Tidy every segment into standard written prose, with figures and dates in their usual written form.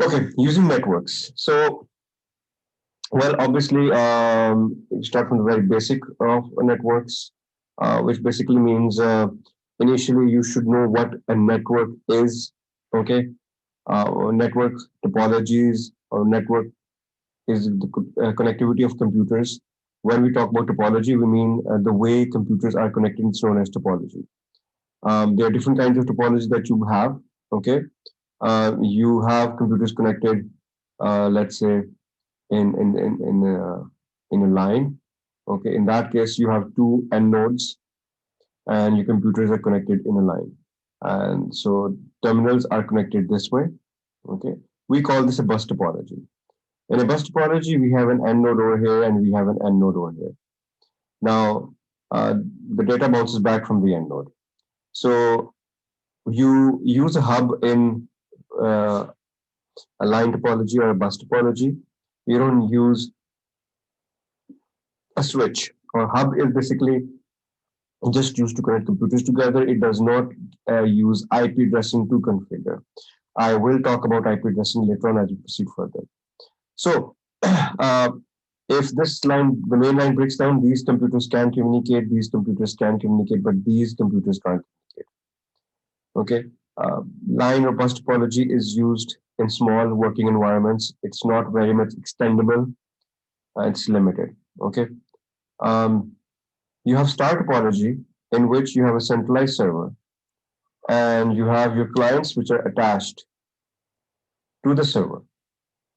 Okay, using networks. So, well, obviously, start from the very basic of networks, which basically means initially you should know what a network is. Okay, network topologies or network is the connectivity of computers. When we talk about topology, we mean the way computers are connected. It's known as topology. There are different kinds of topology that you have. Okay, you have computers connected, let's say, in a line. Okay, in that case, you have two end nodes, and your computers are connected in a line, and so terminals are connected this way. Okay, we call this a bus topology. In a bus topology, we have an end node over here and we have an end node over here. Now, uh, the data bounces back from the end node. So you use a hub in uh, a line topology or a bus topology. You don't use a switch. Or hub is basically just used to connect computers together. It does not use IP addressing to configure. I will talk about IP addressing later on as we proceed further. So, uh, if this line, the main line breaks down, these computers can communicate, these computers can communicate, but these computers can't communicate. Okay. Line or bus topology is used in small working environments. It's not very much extendable. It's limited. Okay. Um, you have star topology, in which you have a centralized server and you have your clients which are attached to the server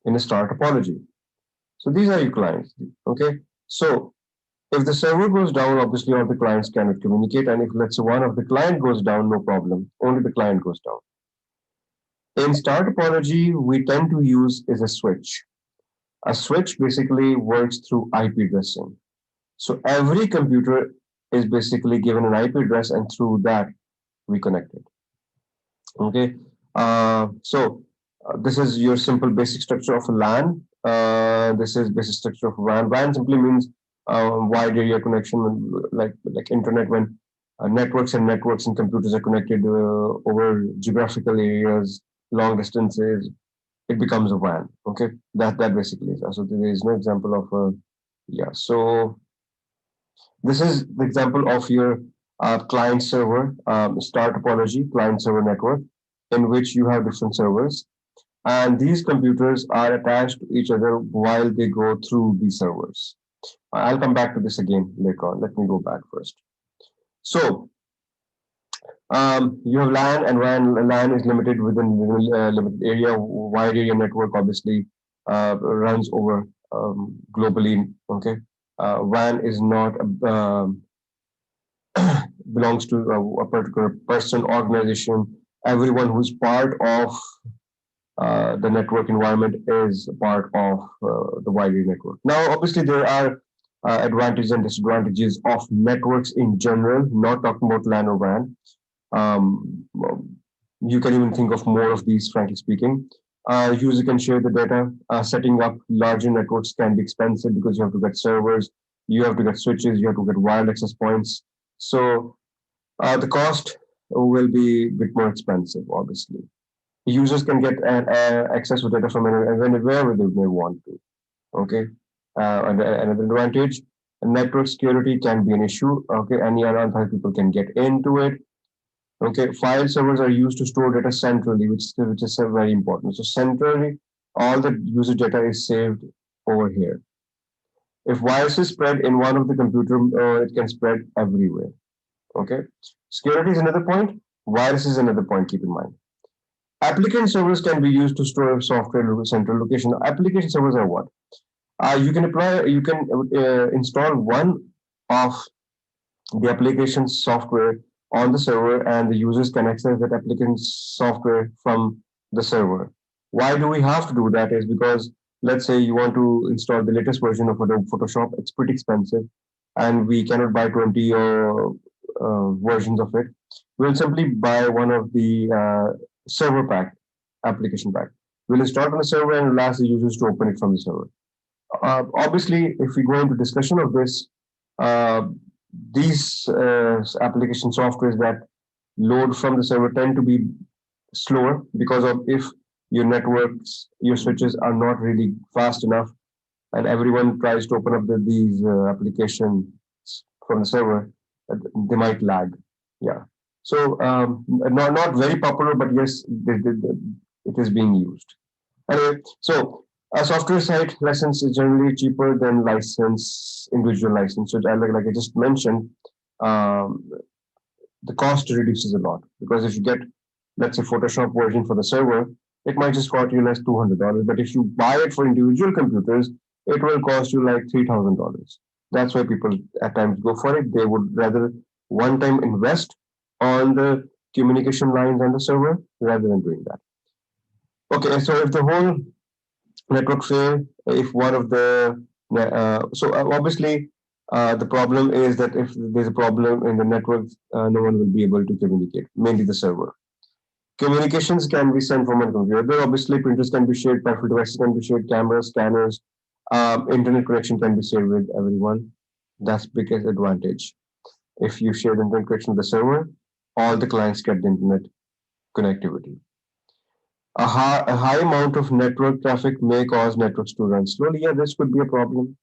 in a star topology. So these are your clients. Okay. So if the server goes down, obviously all the clients cannot communicate. And if let's say one of the client goes down, no problem. Only the client goes down. In star topology, we tend to use is a switch. A switch basically works through IP addressing. So every computer is basically given an IP address, and through that we connect it. Okay. This is your simple basic structure of a LAN. This is basic structure of WAN. WAN simply means wide area connection, like internet. When networks and computers are connected over geographical areas, long distances, it becomes a WAN. Okay, that basically is. So there is no example of yeah. So this is the example of your client server star topology, client server network, in which you have different servers. And these computers are attached to each other while they go through these servers. I'll come back to this again later on. Let me go back first. So you have LAN, and LAN is limited within limited area. Wide area network obviously runs over globally. Okay, WAN is not belongs to a particular person, organization. Everyone who's part of the network environment is part of the wider network. Now, obviously, there are advantages and disadvantages of networks in general, not talking about LAN or WAN. Well, you can even think of more of these, frankly speaking. User can share the data. Setting up larger networks can be expensive because you have to get servers, you have to get switches, you have to get wired access points. So the cost will be a bit more expensive, obviously. Users can get access to data from wherever they may want to. Okay. Another advantage, network security can be an issue. Okay, any unauthorized people can get into it. Okay, file servers are used to store data centrally, which is very important. So centrally, all the user data is saved over here. If viruses spread in one of the computer, it can spread everywhere. Okay, security is another point. Virus is another point. Keep in mind. Application servers can be used to store software central location. Application servers are what? You can install one of the application software on the server, and the users can access that application software from the server. Why do we have to do that? Is because let's say you want to install the latest version of Adobe Photoshop, it's pretty expensive, and we cannot buy 20 versions of it. We'll simply buy one of the server pack, application pack. We'll install it on the server and we'll ask the users to open it from the server. Obviously, if we go into discussion of this, uh, these application softwares that load from the server tend to be slower because of if your networks, your switches are not really fast enough, and everyone tries to open up these applications from the server, they might lag. Yeah. So not very popular, but yes, it is being used. Anyway, so a software site license is generally cheaper than individual license. So like I just mentioned, um, the cost reduces a lot because if you get, let's say, Photoshop version for the server, it might just cost you less $200. But if you buy it for individual computers, it will cost you like $3,000. That's why people at times go for it. They would rather one time invest on the communication lines on the server rather than doing that. Okay, so if the whole network fail, if one of the obviously the problem is that if there's a problem in the network, no one will be able to communicate, mainly the server. Communications can be sent from a computer. Obviously, printers can be shared, peripheral devices can be shared, cameras, scanners, internet connection can be shared with everyone. That's biggest advantage. If you share the internet connection with the server, all the clients get the internet connectivity. A high amount of network traffic may cause networks to run slowly. Yeah, this could be a problem.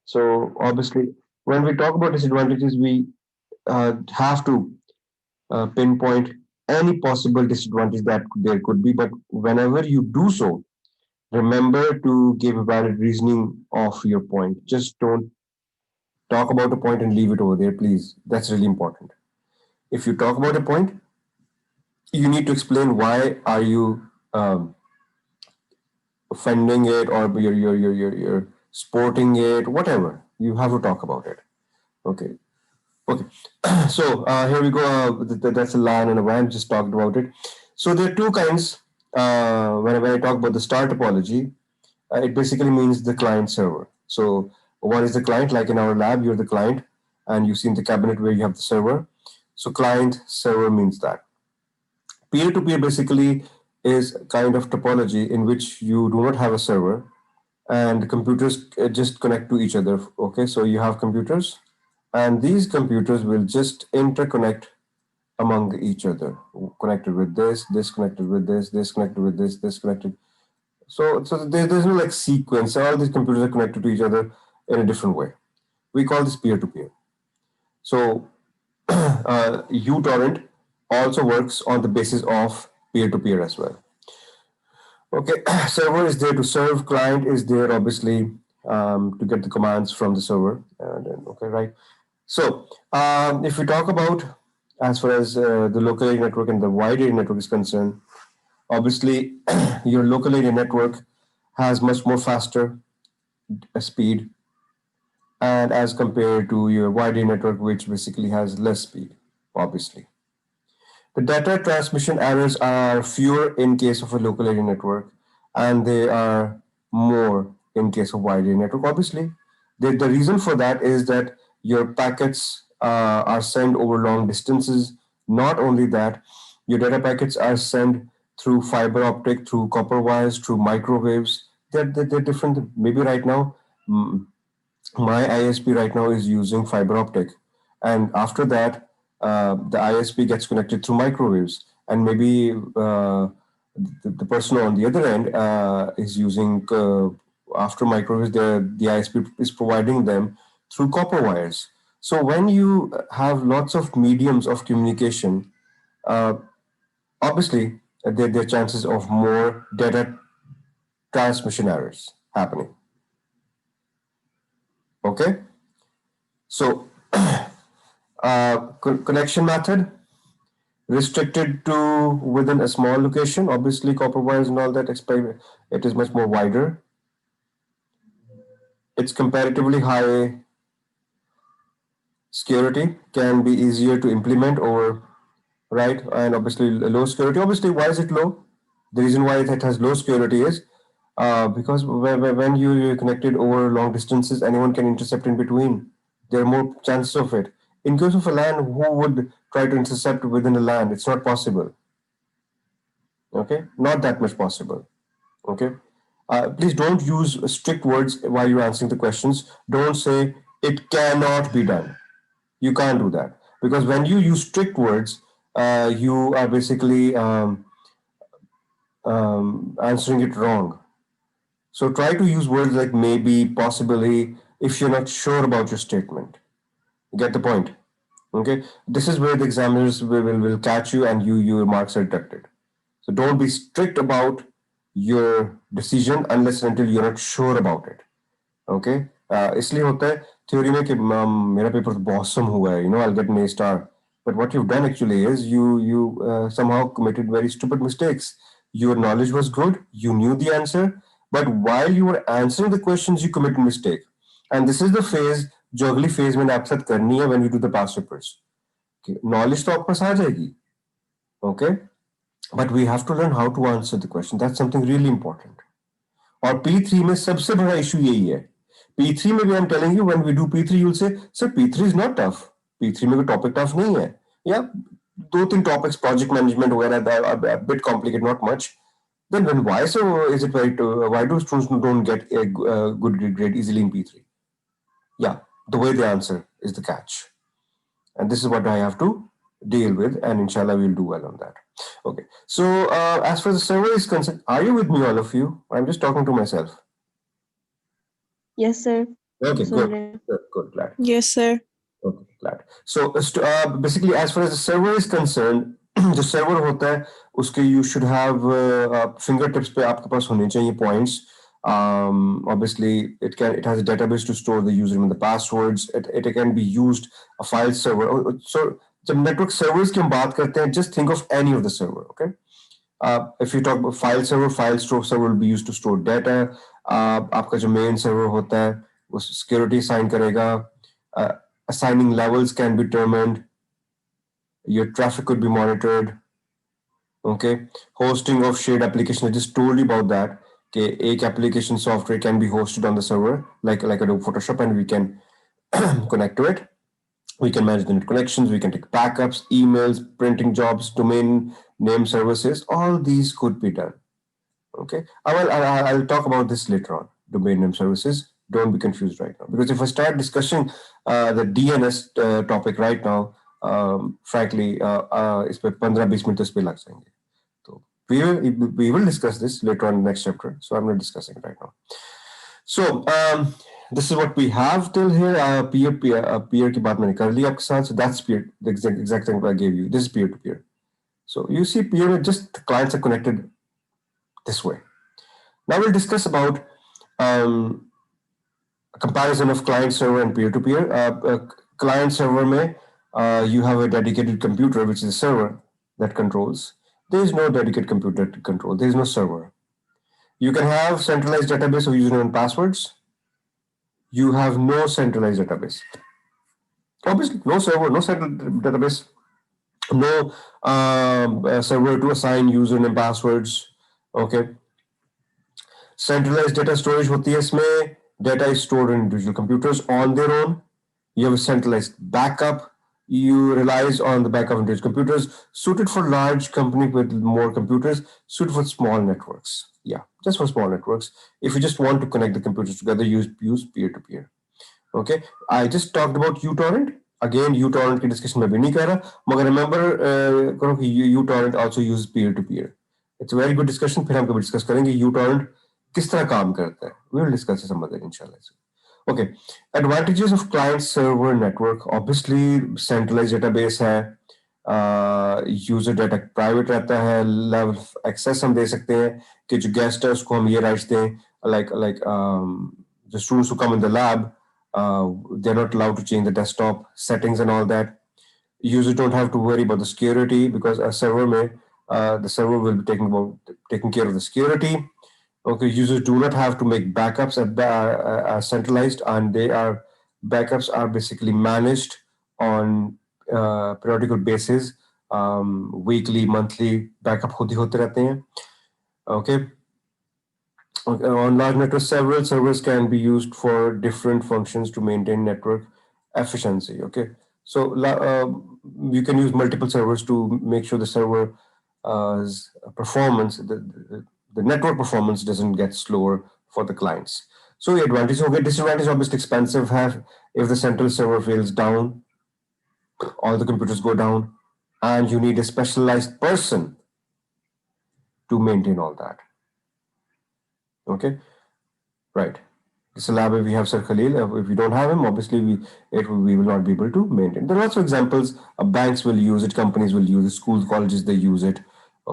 So obviously, when we talk about disadvantages, we have to pinpoint any possible disadvantage that there could be. But whenever you do so, remember to give a valid reasoning of your point. Just don't talk about a point and leave it over there, please. That's really important. If you talk about a point, you need to explain why are you offending it, or you're sporting it, whatever. You have to talk about it. Okay. Okay. So here we go. That's a LAN and a WAN. Just talked about it. So there are two kinds. When I talk about the star topology, it basically means the client server. So one is the client, like in our lab, you're the client, and you see in the cabinet where you have the server. So client server means that. Peer-to-peer basically is kind of topology in which you do not have a server and computers just connect to each other. Okay, so you have computers, and these computers will just interconnect among each other, connected with this connected with this connected with this connected. So there's no like sequence. All these computers are connected to each other in a different way. We call this peer-to-peer. So uTorrent also works on the basis of peer-to-peer as well. Okay, server is there to serve, client is there obviously to get the commands from the server. And then, okay, right. So if we talk about as far as the local area network and the wide area network is concerned, obviously your local area network has much more faster speed and as compared to your wide area network, which basically has less speed, obviously. The data transmission errors are fewer in case of a local area network, and they are more in case of wide area network. Obviously, the reason for that is that your packets are sent over long distances. Not only that, your data packets are sent through fiber optic, through copper wires, through microwaves. They're different. Maybe right now, my ISP right now is using fiber optic, and after that, the ISP gets connected through microwaves, and maybe the person on the other end is using after microwaves. The ISP is providing them through copper wires. So when you have lots of mediums of communication, uh, obviously there are chances of more data transmission errors happening. Okay, so connection method restricted to within a small location. Obviously, copper wires and all that, it is much more wider. It's comparatively high security, can be easier to implement over, right? And obviously, low security. Obviously, why is it low? The reason why it has low security is because when you're connected over long distances, anyone can intercept in between. There are more chances of it. In case of a LAN, who would try to intercept within a LAN? It's not possible. Okay, not that much possible. Okay, please don't use strict words while you're answering the questions. Don't say it cannot be done. You can't do that, because when you use strict words, you are basically answering it wrong. So try to use words like maybe, possibly, if you're not sure about your statement. Get the point? Okay. This is where the examiners will catch you and your marks are deducted. So don't be strict about your decision unless and until you're not sure about it. Okay इसलिए होता है theory में कि मेरा paper तो awesome हुआ है, I'll get an A star, but what you've done actually is you somehow committed very stupid mistakes. Your knowledge was good, you knew the answer, but while you were answering the questions you committed mistake. And this is the phase जो अगली phase में आपके साथ करनी है when you do the past papers. Knowledge तो आपके पास आ जाएगी, okay, but we have to learn how to answer the question. That's something really important. और P3 में सबसे बड़ा इशू यही है. P3 में भी I'm telling you, when we do P3 you'll say sir P3 is not tough. P3 में कोई टॉपिक टफ नहीं है, या दो तीन टॉपिक्स प्रोजेक्ट मैनेजमेंट वगैरह a bit complicated, not much. Then why so is it very why do students don't get a good grade easily in P3? Yeah, the way they answer is the catch, and this is what I have to deal with, and inshallah we'll do well on that. Okay, so as far as the server is concerned, are you with me, all of you? I'm just talking to myself. Yes, sir. Okay, Sorry. good, glad. Yes, sir. Okay, glad. So basically, as far as the server is concerned, जो server होता है उसके you should have fingertips पे आपके पास होने चाहिए points. Obviously, it has a database to store the username and the passwords. It can be used a file server. So जब network servers की हम बात करते हैं, just think of any of the server. Okay. If you talk about file server server will be used to store data. आपका जो main server होता है वो security assign करेगा. Assigning levels can be determined. Your traffic could be monitored. Okay. Hosting of shared application. I just told you about that. Okay, एक application software can be hosted on the server, like Adobe Photoshop, and we can connect to it. We can manage the net connections. We can take backups, emails, printing jobs, domain name services. All these could be done. Okay. I'll talk about this later on. Domain name services. Don't be confused right now, because if I start discussing the DNS topic right now, frankly, इस पे 15-20 minute इस पे लग जाएंगे. तो we will discuss this later on in the next chapter. So I'm not discussing it right now. So this is what we have till here. Peer की बात मैंने कर ली आपके साथ. So that's peer. The exact thing I gave you. This is peer to peer. So you see, peer just the clients are connected this way. Now we'll discuss about a comparison of client server and peer to peer. Client server में you have a dedicated computer, which is a server that controls. There is no dedicated computer to control. There is no server. You can have centralized database of username and passwords. You have no centralized database. Obviously, no server, no central database, no server to assign username and passwords. Okay. Centralized data storage होती है इसमें. Data is stored in individual computers on their own. You have a centralized backup. You relies on the backup of individual computers, suited for large company with more computers, suited for small networks. Yeah, just for small networks. If you just want to connect the computers together, use peer-to-peer. Okay, I just talked about uTorrent. Again, uTorrent की discussion में भी नहीं कर रहा, मगर remember करो कि uTorrent also uses peer-to-peer. It's a very good discussion. फिर हम कभी discuss करेंगे uTorrent किस तरह काम करता है. We will discuss it some other inshallah. Okay, advantages of client server network. Obviously, centralized database है, user data private रहता है, level access हम दे सकते हैं कि जो guest है उसको हम ये rights दें, like the students who come in the lab, they're not allowed to change the desktop settings and all that. Users don't have to worry about the security because a server the server will be taking care of the security. Okay, users do not have to make backups at centralized, and backups are basically managed on periodical basis, weekly, monthly backup होते रहते हैं. Okay. On large networks, several servers can be used for different functions to maintain network efficiency. Okay, so you can use multiple servers to make sure the server performance, the network performance doesn't get slower for the clients. So the advantage, okay, disadvantage, obviously expensive. If the central server fails down, all the computers go down, and you need a specialized person to maintain all that. Okay, right. It's a lab. We have Sir Khalil. If we don't have him, obviously we will not be able to maintain. There are lots of examples. Banks will use it. Companies will use it. Schools, colleges, they use it.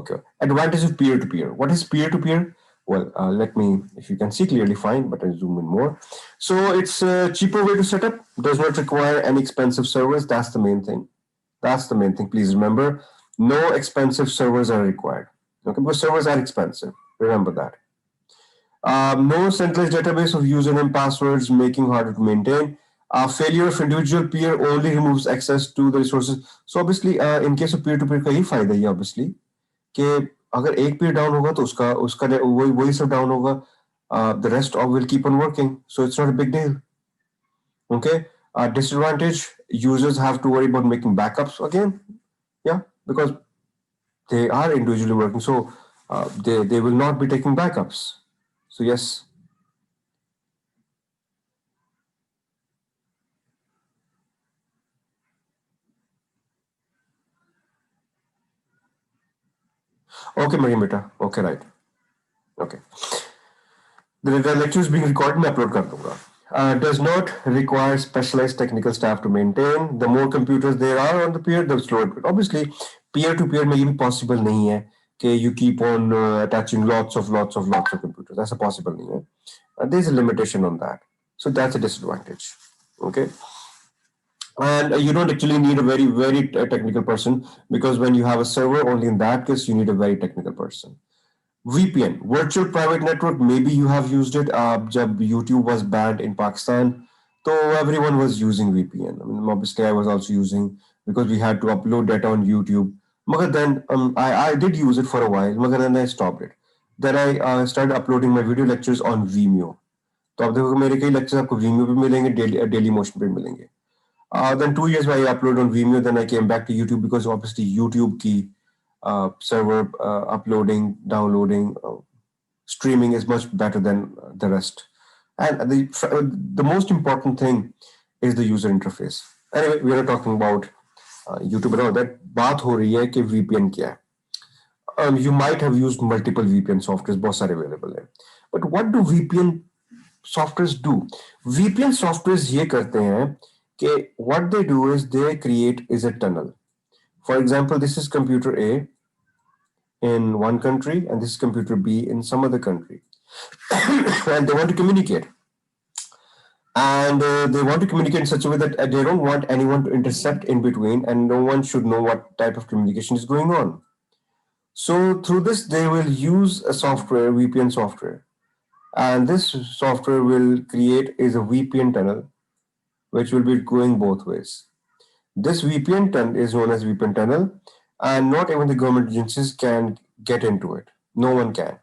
Okay. Advantage of peer-to-peer. What is peer-to-peer? Well, let me, if you can see clearly, fine, but I'll zoom in more. So it's a cheaper way to set up. Does not require any expensive servers. That's the main thing. That's the main thing. Please remember, no expensive servers are required. Okay, because servers are expensive. Remember that. No centralized database of username passwords, making harder to maintain. Failure of individual peer only removes access to the resources. So obviously, in case of peer-to-peer का ही फायदा ही है obviously कि अगर एक peer down होगा तो उसका उसका वही सब down होगा. The rest of will keep on working. So it's not a big deal. Okay. Disadvantage: users have to worry about making backups again. Yeah, because they are individually working, so they will not be taking backups. So yes. Okay, Mariam beta. Okay, right. Okay. The lecture is being recorded. मैं upload कर दूंगा. Does not require specialized technical staff to maintain. The more computers there are on the peer, the slower. Obviously, peer-to-peer में ये भी possible नहीं है कि you keep on attaching lots of computers. That's a possible नहीं है. There's a limitation on that. So that's a disadvantage. Okay. And you don't actually need a very technical person, because when you have a server, only in that case you need a very technical person. VPN, virtual private network, maybe you have used it. Jab YouTube was banned in Pakistan, so everyone was using VPN. I mean, obviously I was also using, because we had to upload data on YouTube. But then I did use it for a while, but then I stopped it. Then I started uploading my video lectures on Vimeo. तो आप देखोगे मेरे कई lectures आपको Vimeo पे मिलेंगे, Daily Motion पे मिलेंगे. Then 2 years I uploaded on Vimeo, then I came back to YouTube, because obviously YouTube key server uploading, downloading, streaming is much better than the rest. And the most important thing is the user interface. Anyway, we are talking about YouTube and all that. बात हो रही है कि VPN क्या है. You might have used multiple VPN softwares, बहुत सारे available है. But what do VPN softwares do? VPN softwares ये करते हैं कि what they do is they create is a tunnel. For example, this is computer A in one country and this is computer B in some other country. And they want to communicate. And they want to communicate in such a way that they don't want anyone to intercept in between, and no one should know what type of communication is going on. So through this, they will use a software, VPN software. And this software will create is a VPN tunnel, which will be going both ways. This VPN tunnel is known as VPN tunnel, and not even the government agencies can get into it. No one can.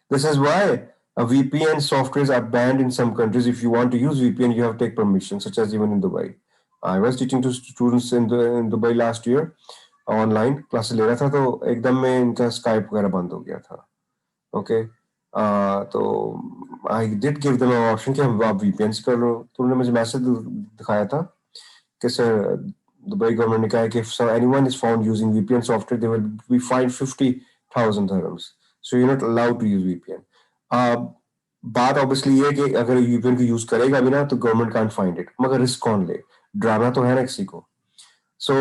This is why VPN softwares are banned in some countries. If you want to use VPN, you have to take permission, such as even in Dubai. I was teaching to students in Dubai last year, online class ले रहा था, तो एकदम में इनका Skype वगैरह बंद हो गया था. ओके. तो I did give them option कि आप वीपीएन से कर लो. तो उन्होंने मुझे मैसेज दिखाया था कि सर दुबई गवर्नमेंट ने कहा है कि if anyone is found using VPN software, they will be fined 50,000 dirhams. So you're not allowed to use VPN. बात ऑब्वियसली ये है कि अगर VPN को यूज करेगा भी ना तो गवर्नमेंट कांट फाइंड इट, मगर रिस्क कौन ले, डराना तो है ना किसी को. So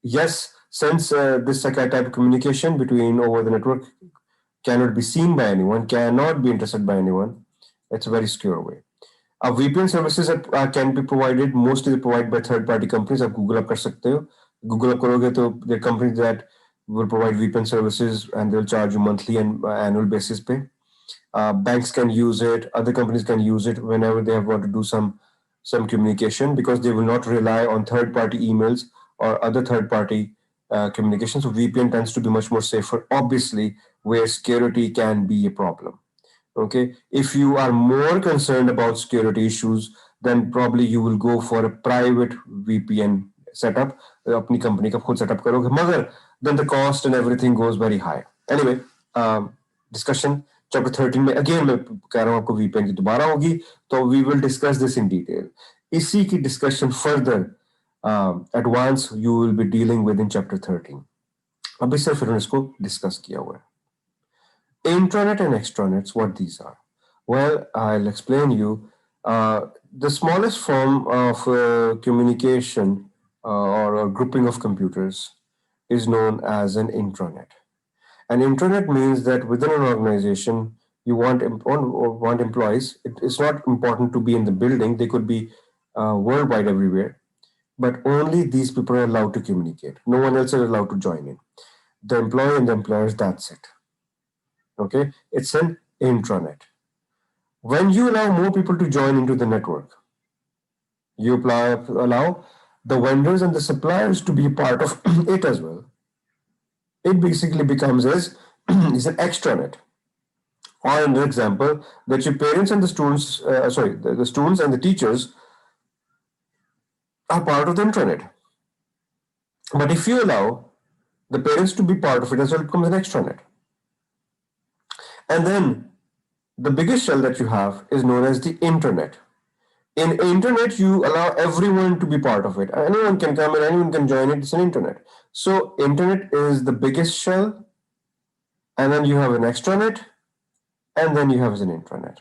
yes, since this type of communication between over the network cannot be seen by anyone, cannot be intercepted by anyone, it's a very secure way. VPN services can be provided, mostly provided by third-party companies. आप Google up कर सकते हो. Google up करोगे तो there are companies that will provide VPN services and they'll charge you monthly and annual basis पे. Banks can use it. Other companies can use it whenever they want to do some communication, because they will not rely on third-party emails or other third-party communication. So VPN tends to be much more safer, obviously, where security can be a problem. Okay, if you are more concerned about security issues, then probably you will go for a private VPN setup. अपनी company का खुद setup करोगे, मगर then the cost and everything goes very high. Anyway, discussion chapter 13 में again मैं कह रहा हूँ आपको VPN की दोबारा होगी, तो we will discuss this in detail. इसी की discussion further advance you will be dealing with in chapter 13. अभी सिर्फ फिर इसको discuss किया हुआ है. Intranet and extranets, what these are? Well, I'll explain you. The smallest form of communication or a grouping of computers is known as an intranet. An intranet means that within an organization, you want employees. It's not important to be in the building. They could be worldwide everywhere, but only these people are allowed to communicate. No one else is allowed to join in. The employee and the employers, that's it. Okay, it's an intranet. When you allow more people to join into the network, you allow the vendors and the suppliers to be a part of it as well. It basically becomes as is an extranet. Or another example, that your parents and the students, the students and the teachers are part of the intranet. But if you allow the parents to be part of it as well, it becomes an extranet. And then the biggest shell that you have is known as the internet. In internet, you allow everyone to be part of it. Anyone can come and anyone can join it. It's an internet. So internet is the biggest shell, and then you have an extranet, and then you have an intranet.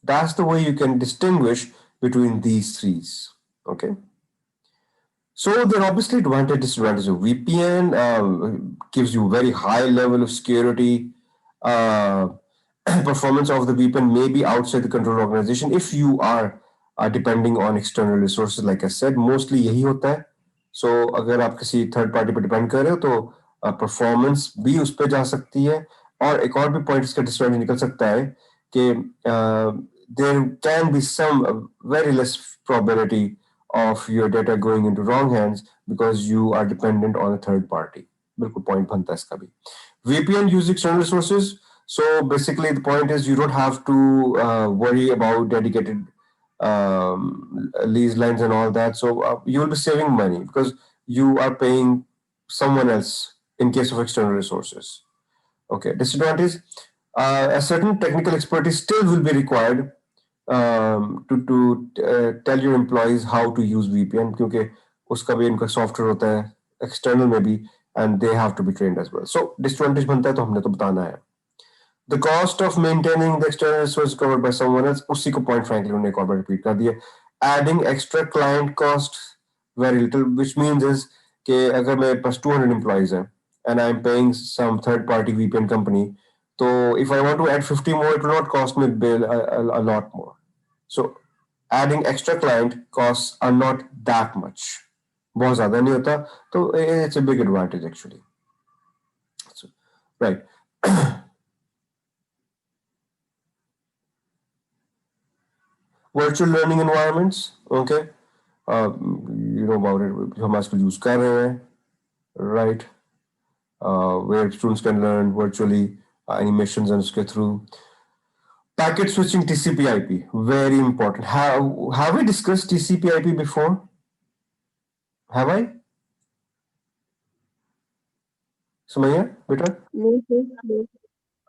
That's the way you can distinguish between these threes. Okay. So there are obviously advantages, disadvantages of VPN. Gives you very high level of security. Uh, Performance of the VPN may be outside the control organization if you are depending on external resources. Like I said, mostly यही होता है. So अगर आप किसी third party पे depend कर रहे हो तो परफॉर्मेंस भी उस पर जा सकती है. और एक और भी पॉइंट इसका डिसएडवांटेज निकल सकता है कि there can be some very less probability of your data going into wrong hands because you are dependent on a third party. बिल्कुल पॉइंट बनता है इसका भी. VPN use external resources. So basically, the point is you don't have to worry about dedicated lease lines and all that. So you will be saving money because you are paying someone else in case of external resources. Okay. Disadvantage: a certain technical expertise still will be required to tell your employees how to use VPN क्योंकि उसका भी इनका software होता है external में भी and they have to be trained as well. So disadvantage बनता है तो हमने तो बताना है. The cost of maintaining the external resource covered by someone else, उसी को point frankly उन्होंने एक और बार repeat कर दिया. Adding extra client cost very little, which means is कि अगर मेरे पास 200 employees हैं and I'm paying some third party VPN company, so if I want to add 50 more, it will not cost me a lot more. So adding extra client costs are not that much. बहुत ज़्यादा नहीं होता, तो it's a big advantage actually. So, right. Virtual learning environments, okay, you know about it. हम आजकल use कर रहे हैं, right? Where students can learn virtually animations and उसके through. Packet switching TCP/IP, very important. Have we discussed TCP/IP before? Have I? Sumaiya बेटा,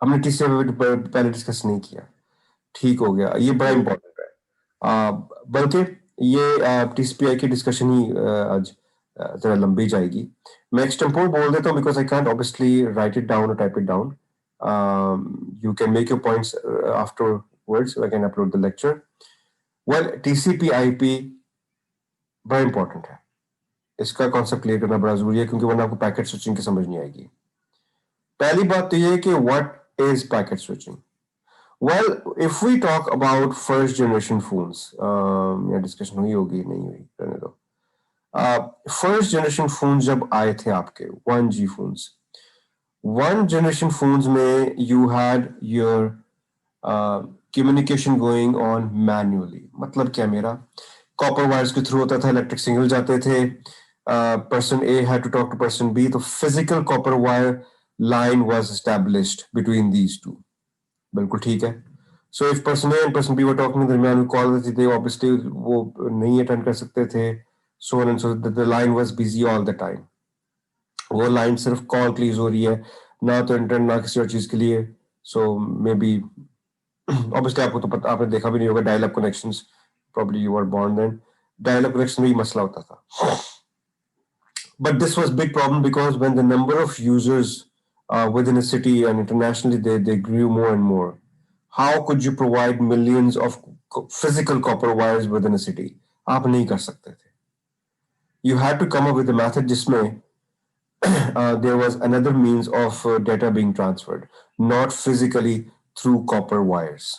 हमने TCP पहले discuss नहीं किया. ठीक हो गया, ये बड़ा इंपॉर्टेंट है. बल्कि ये टीसीपीआई की डिस्कशन ही आज जरा लंबी जाएगी. मैं एक्सटेम्पोर बोल देता हूँ because I can't obviously write it down और type it down. You can make your points afterwards. I can upload the lecture. Well, TCP IP बड़ा इंपॉर्टेंट है. इसका कॉन्सेप्ट क्लियर करना बड़ा जरूरी है क्योंकि वरना आपको पैकेट स्विचिंग की समझ नहीं आएगी. पहली बात तो ये है कि what is packet switching. Well, if we talk about first generation phones, या डिस्कशन हुई होगी नहीं हुई, रहने दो. फर्स्ट जनरेशन फोन्स जब आए थे आपके 1G फोन्स, 1 जनरेशन फोन्स में you had your communication going on manually. मतलब क्या, मेरा कॉपर वायर्स के थ्रू होता था, इलेक्ट्रिक सिग्नल जाते थे, person A had to talk to person B, तो physical copper wire line was established between these two. बिल्कुल ठीक है. So if person A and person B were talking, दरमियान में कॉल होती थी, ऑब्वियसली वो नहीं अटेंड कर सकते थे. So and so the line was busy all the time. वो लाइन सिर्फ कॉल के लिए हो रही है, ना तो इंटरनेट, ना किसी और चीज के लिए. सो मे बी ऑब्वियसली आपको तो पता, आपने देखा भी नहीं होगा dial up connections. Probably you were born then. Dial up connection में ही मसला होता था. But this was big problem because when the number of users within a city and internationally, they grew more and more. How could you provide millions of physical copper wires within a city? आप नहीं कर सकते थे. You had to come up with a method जिसमें there was another means of data being transferred, not physically through copper wires.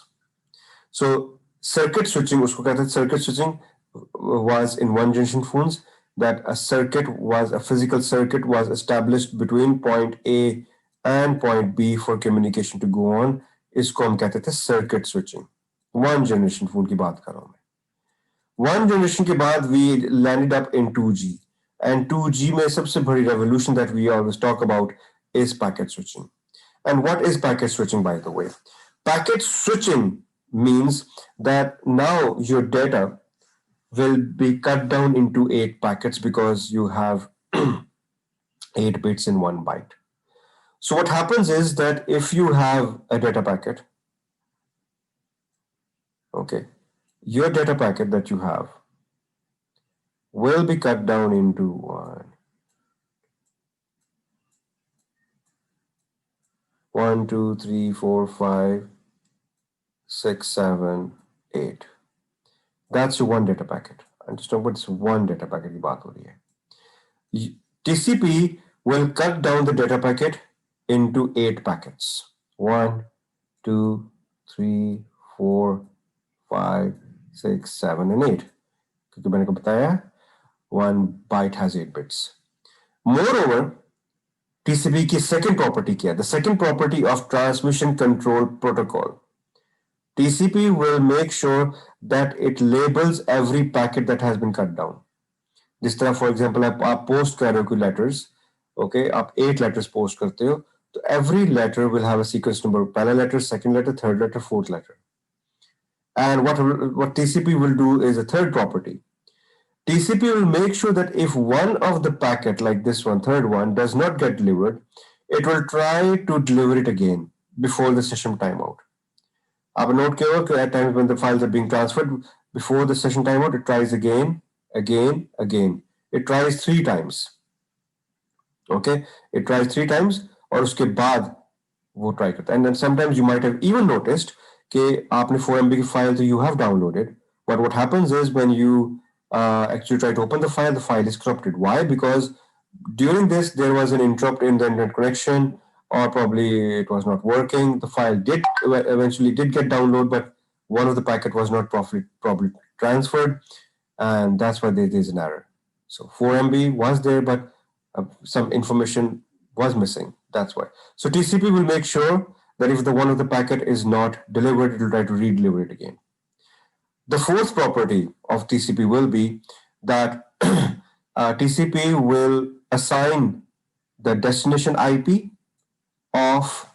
So circuit switching, उसको कहते हैं circuit switching, was in one generation phones, that a physical circuit was established between point A and point B for communication to go on. इसको हम कहते थे circuit switching. One generation phone की बात कर रहा हूँ मैं. One generation के बाद we landed up in 2G. And 2G में सबसे बड़ी revolution that we always talk about is packet switching. And what is packet switching, by the way? Packet switching means that now your data will be cut down into 8 packets because you have 8 bits in 1 byte. So what happens is that if you have a data packet, okay, your data packet that you have will be cut down into 1, 2, 3, 4, 5, 6, 7, 8. That's your one data packet. Understand what's one data packet की बात हो रही है. TCP will cut down the data packet into 8 packets. 1, 2, 3, 4, 5, 6, 7, and 8. क्योंकि मैंने को बताया 1 byte has 8 bits. Moreover, TCP की second property क्या है? The second property of transmission control protocol. TCP will make sure that it labels every packet that has been cut down. जिस तरह for example आप post कर रहे हो कोई letters, okay, आप 8 letters post करते हो, तो every letter will have a sequence number. पहला letter, second letter, third letter, fourth letter. And what TCP will do is a third property. TCP will make sure that if one of the packet, like this one, third one, does not get delivered, it will try to deliver it again before the session timeout. आप note किया at times when the files are being transferred before the session timeout, it tries again. It tries 3 times. Okay, it tries 3 times और उसके बाद वो try करता है. And then sometimes you might have even noticed कि आपने 4 MB की file तो you have downloaded, but what happens is when you actually try to open the file is corrupted. Why? Because during this there was an interrupt in the internet connection, or probably it was not working. The file did eventually get downloaded, but one of the packet was not properly transferred, and that's why there is an error. So 4 MB was there, but some information was missing. That's why. So TCP will make sure that if the one of the packet is not delivered, it will try to re-deliver it again. The fourth property of TCP will be that TCP will assign the destination IP of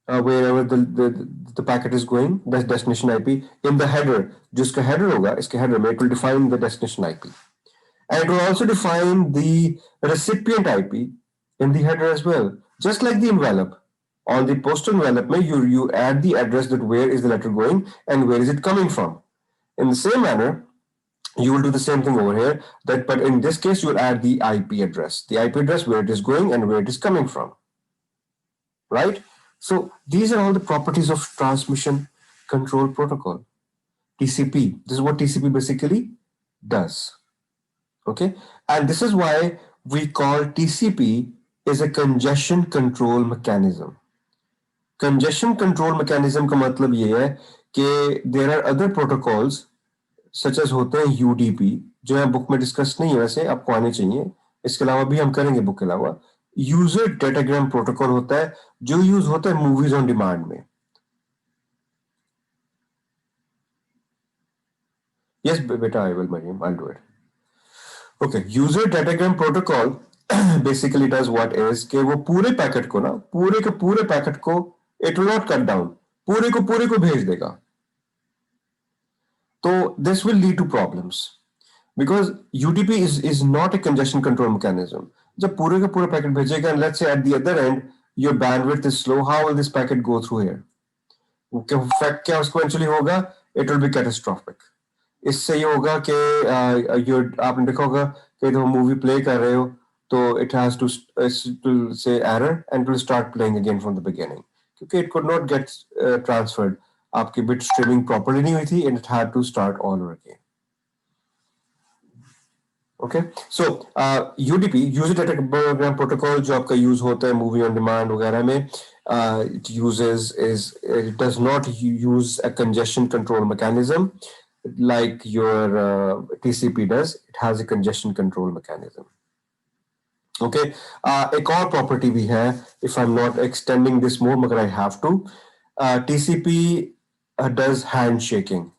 wherever the packet is going, the destination IP in the header. जिसका header होगा, इसके header में it will define the destination IP. And it will also define the recipient IP in the header as well. Just like the envelope. On the postal envelope, you add the address that where is the letter going and where is it coming from. In the same manner, you will do the same thing over here, but in this case, you will add the IP address. The IP address where it is going and where it is coming from. Right? So these are all the properties of transmission control protocol. TCP. This is what TCP basically does. Okay? And this is why we call TCP is a congestion control mechanism. Congestion control mechanism का मतलब ये है कि there are other protocols such as होते हैं UDP, जो यहाँ book में डिस्कस नहीं है, वैसे आपको आने चाहिए. इसके अलावा भी हम करेंगे बुक के अलावा. यूजर डेटाग्राम प्रोटोकॉल होता है जो यूज होता है मूवीज ऑन डिमांड में. यस बेटा, I will Mariam, I do it. Okay, user datagram protocol basically does what is कि वो पूरे पैकेट को ना, पूरे के पूरे पैकेट को it will not cut down, पूरे को भेज देगा. तो this will lead to problems because UDP is not a congestion control mechanism. जब पूरे का पूरा पैकेट भेजेगा and let's say at the other end your bandwidth is slow, how will this packet go through here? क्या उसको eventually होगा? It will be catastrophic. इससे ये होगा कि आपने देखा होगा कि तो मूवी प्ले कर रहे हो So it has to say error and it will start playing again from the beginning. Okay, it could not get transferred. आपकी bit streaming properly नहीं हुई थी and it had to start all over again. Okay, so UDP User Data Program Protocol जो आपका use होता है movie on demand वगैरह में, it does not use a congestion control mechanism like your TCP does. It has a congestion control mechanism. Okay, एक और property भी है, if I'm not extending this more मगर I have to. TCP does handshaking.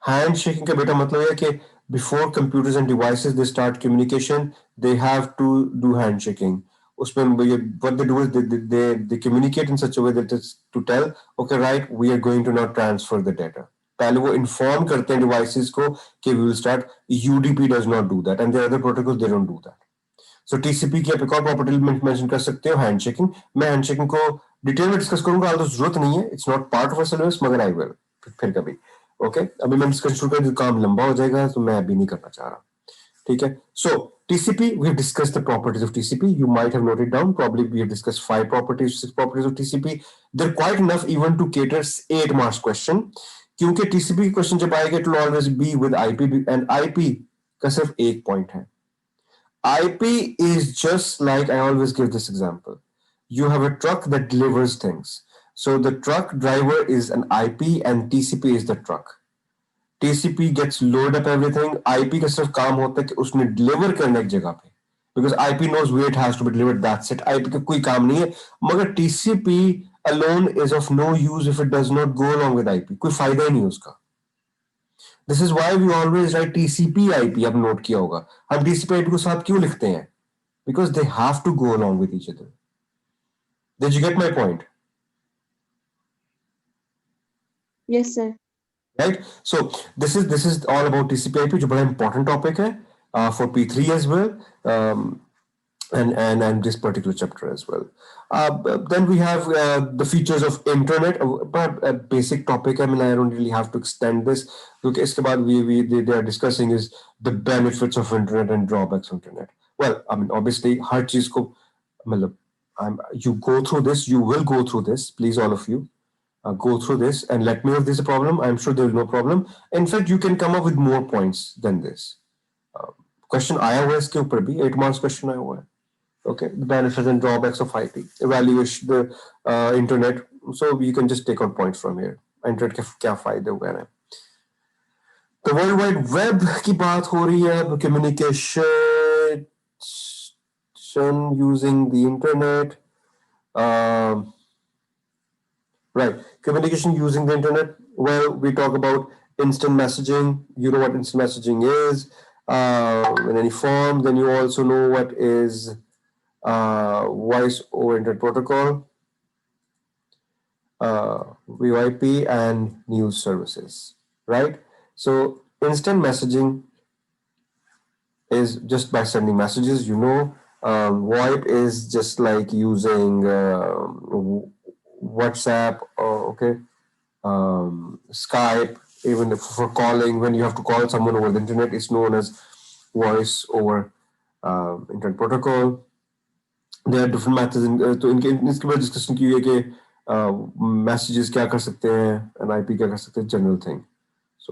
Handshaking का बेटा मतलब है कि before computers and devices they start communication, they have to do handshaking. उसमें what they do is they communicate in such a way that it's to tell, okay, right, we are going to now transfer the data. पहले वो inform करते हैं devices को कि we will start. UDP does not do that, and there are other protocols they don't do that. So TCP की आप एक और प्रॉपर्टी मेंशन कर सकते हो, हैंडशेकिंग. मैं हैंडशेकिंग को डिटेल में डिस्कस करूंगा, हाल तो जरूरत नहीं है, it's not part of a syllabus, मगर आई विल फिर कभी. ओके, अभी मैं डिस्कस शुरू करूं, काम लंबा हो जाएगा, तो मैं अभी नहीं करना चाह रहा. ठीक है. So TCP, we have discussed the properties of TCP. You might have noted down. Probably we have discussed 5 properties, 6 properties of TCP. They're quite enough even to cater 8 marks question. क्योंकि TCP क्वेश्चन जब आएगा, it will always be with IP, and IP का सिर्फ एक point है. IP is just like, I always give this example. You have a truck that delivers things. So the truck driver is an IP and TCP is the truck. TCP gets load up everything. IP का सिर्फ काम होता है कि उसने deliver करने एक जगह पे. Because IP knows where it has to be delivered. That's it. IP का कोई काम नहीं है. मगर TCP alone is of no use if it does not go along with IP. कोई फायदा ही नहीं उसका. This is why we always write TCP IP. आप नोट किया होगा. हम TCP IP को साथ क्यों लिखते हैं? Because they have to go along with each other. Did you get my point? Yes, sir. Right. So this is all about TCP/IP, जो बड़ा important topic है for P3 as well, and this particular chapter as well. Then we have the features of internet, but a basic topic. I mean, I don't really have to extend this. Look, इसके बाद they are discussing is the benefits of internet and drawbacks of internet. Well, I mean, obviously हर चीज को मतलब you go through this, you will go through this, please, all of you. Go through this and let me know if there's a problem. I'm sure there is no problem. In fact, you can come up with more points than this. Question आया हुआ है इसके ऊपर भी, 8 marks question आया हुआ है. Okay, the benefits and drawbacks of IP, evaluation the internet. So you can just take out points from here. Internet के क्या फायदे वगैरह हैं. The World Wide Web की बात हो रही है, communication using the internet. Right. Communication using the internet. Well, we talk about instant messaging. You know what instant messaging is in any form. Then you also know what is voice over internet protocol, VoIP, and news services. Right. So instant messaging is just by sending messages. You know, VoIP is just like using WhatsApp, okay, Skype, even for calling. When you have to call someone over the internet, it's known as voice over internet protocol. There are different methods. तो इसके बाद discussion की है कि messages क्या कर सकते हैं and IP क्या कर सकते हैं, general thing. So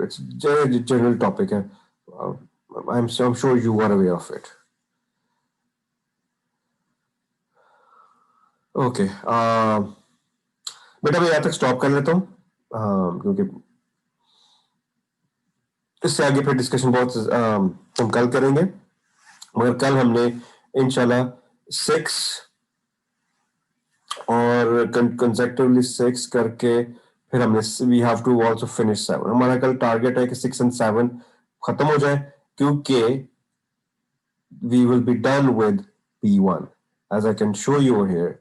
it's a general topic है. I'm sure you are aware of it. Okay, बेटा मैं यहाँ तक स्टॉप कर लेता हूँ क्योंकि इससे आगे फिर डिस्कशन बहुत हम कल करेंगे, मगर कल हमने इंशाल्लाह 6 और कंसेक्टिवली 6 करके फिर हमने we have to also finish 7. हमारा कल टारगेट है कि 6 and 7 खत्म हो जाए क्योंकि we will be done with P1 as I can show you here.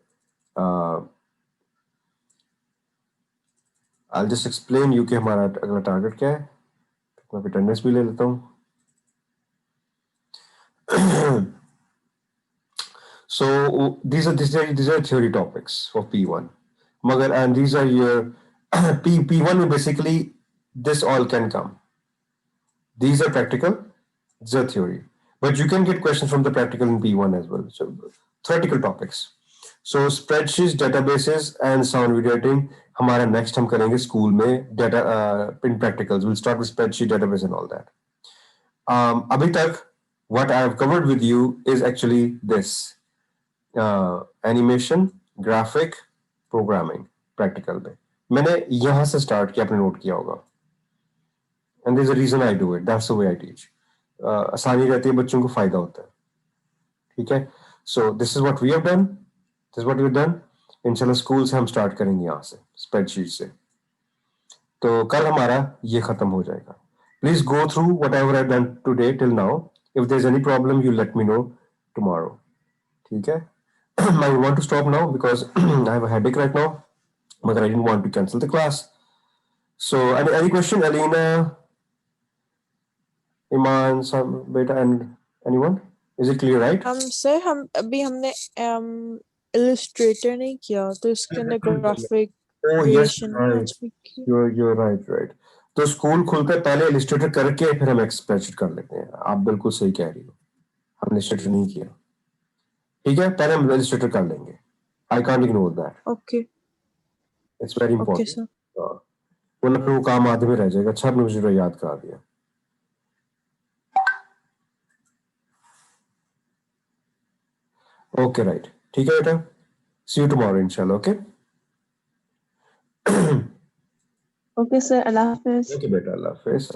I'll just explain you कि हमारा अगला टारगेट क्या है. मैं अटेंडेंस भी ले लेता हूँ. So these are theory topics for P1. मगर and these are your P1 में basically this all can come. These are practical, these are theory. but you can get questions from the practical in P1 as well. So theoretical topics. So spreadsheets, databases and sound video editing हमारा next हम करेंगे school में data in practicals. We'll start with spreadsheet, database and all that. अभी तक what I have covered with you is actually this animation, graphic, programming, practical पे. मैंने यहाँ से start किया, आपने note किया होगा. And there's a reason I do it. That's the way I teach. आसानी रहती है, बच्चों को फायदा होता है. ठीक है? So this is what we have done. This is what we've done. इंशाल्लाह स्कूल से हम स्टार्ट करेंगे यहाँ से स्प्रेडशीट से. तो कल हमारा ये खत्म हो जाएगा. Please go through whatever I've done today till now. If there's any problem, you let me know tomorrow. ठीक है? I want to stop now because I have a headache right now, but I didn't want to cancel the class. So any question, Alina, Iman, some beta, and anyone? Is it clear, right? Sir हम अभी हमने Illustrator नहीं किया तो इसके अंदर graphic Oh yes, creation right. You're right. तो school खुलते पहले इलस्ट्रेटर करके फिर हम स्प्रेडशीट कर लेते हैं. आप बिल्कुल सही कह रही हो. हमने इलस्ट्रेटर नहीं किया. ठीक है, पहले हम इलस्ट्रेटर कर लेंगे. I can't ignore that. Okay It's very okay important. Sir वरना फिर वो काम आधे में रह जाएगा. अच्छा आपने मुझे याद करा दिया. Okay, right. ठीक है बेटा. See you tomorrow, inshallah. Okay. Okay sir Allah Hafiz Okay, बेटा. अल्लाह हाफिज.